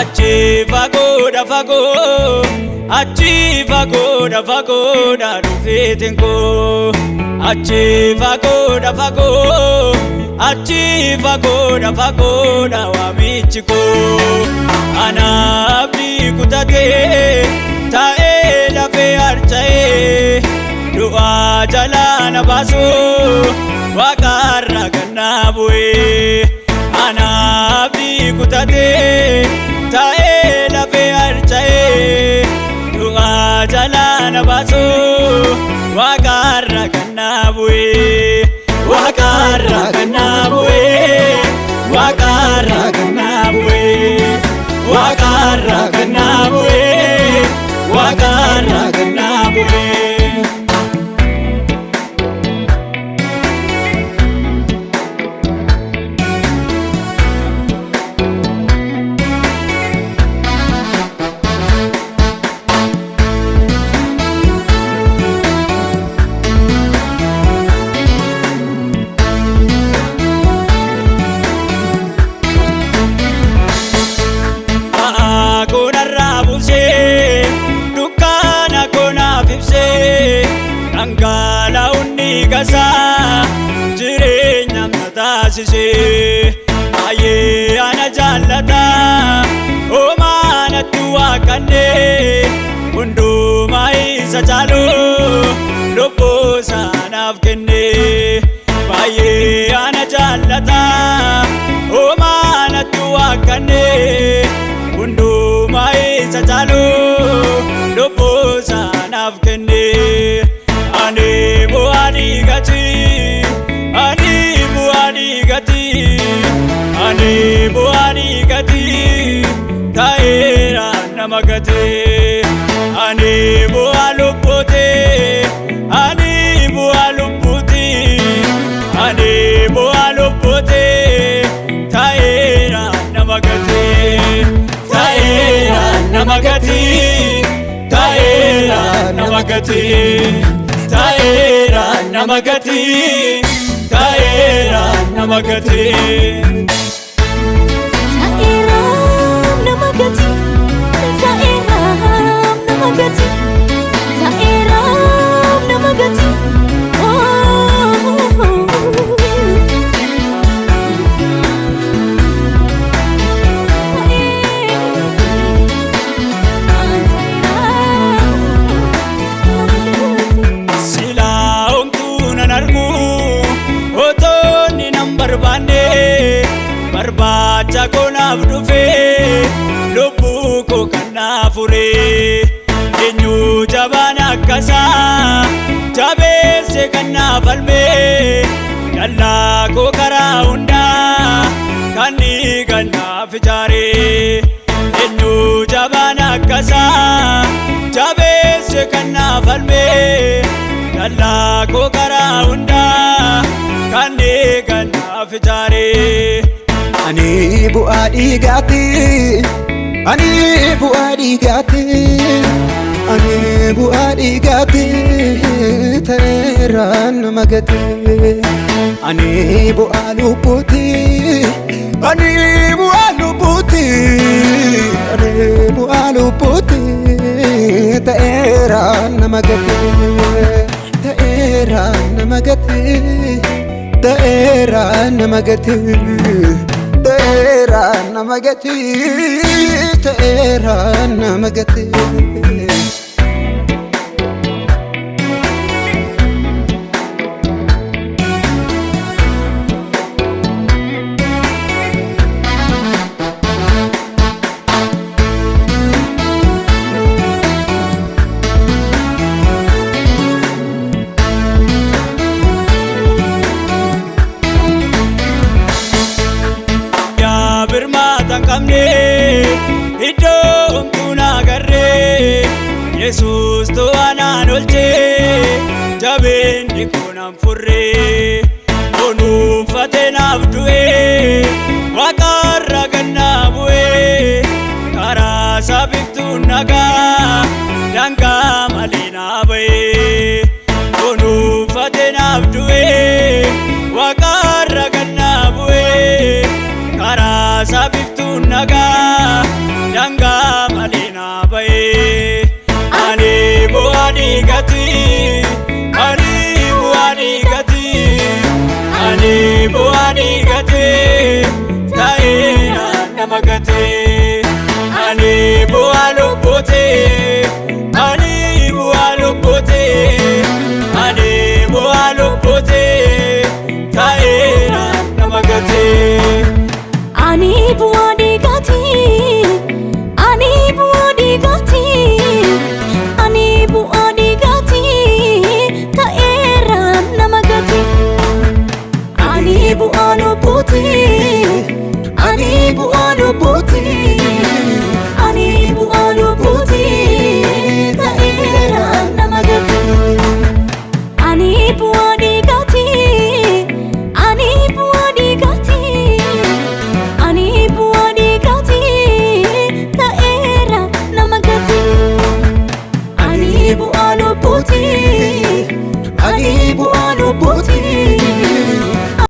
Achi fagoodha fagoo, achi fagoodha fagoodha dhufeetiin koo. Achi fagoodha fagoo, achi fagoodha fagoodha waamichi koo. Anaaf kutatee taa'ee lafee harca'ee du'aa jalaa na baasuu waaqarraa kan na bu'ee. Anaaf kutatee taa'ee lafee harca'ee du'aa jalaa na baasuu waaqarraa kan na bu'ee. Waaqarraa kan na bu'ee, waaqarraa kan na bu'ee, waaqarraa kan na bu'ee, waaqarraa kan na bu'ee. Dhangala'uun gasaa jireenya na taasisee baay'ee ana jaallata oomaa natti waaqannee hundumaa isa caaluu lubbuu isaanaaf kennee. Baay'ee ana jaallata oomaa natti waaqannee hundumaa isa caaluu lubbuu isaanaaf kennee. Ani bu'aanii gatii, ani bu'aanii gatii, ani bu'aanii gatii ta'eera nama gatee. Ani bu'aa lubbuutee, ani bu'aa lubbuutii, ani bu'aa lubbuutee ta'eera nama gatee. Ta'eera nama gatee, ta'eera nama gatee. Ta'eera nama gatee, ta'eera nama gatee. Ta'eera nama gatee, ta'eera nama gatee, ta'eera nama gatee. Barbaacha konaaf dhufee lubbuu koo kan na furee. Eenyu jabaan akkasaa jabeesse kan na falmee. Dallaa koo karaa hundaa kan dhiigan naaf ijaaree. Eenyu jabaan akkasaa jabeesse kan na falmee. Dallaa koo karaa hundaa kan dhiigan naaf ijaaree. Ani bu'aa dhiigaatii, ani bu'aa dhiigaatii, ani bu'aa dhiigaatii ta'eera nama gatee. Ani bu'aa lubbuutii, ani bu'aa lubbuutii, ani bu'aa lubbuutii ta'eera nama gatee. Ta'eera nama gatee, ta'eera nama gatee. Ta'eera nama gatee, ta'eera nama gatee. Iddoo humtuun agarree dhiigatee ta'ee nama gatee. Ani bu'aa lubbuutee, ani bu'aa lubbuutee, ani bu'aa lubbuutee ta'ee nama gatee. Ani bu'aa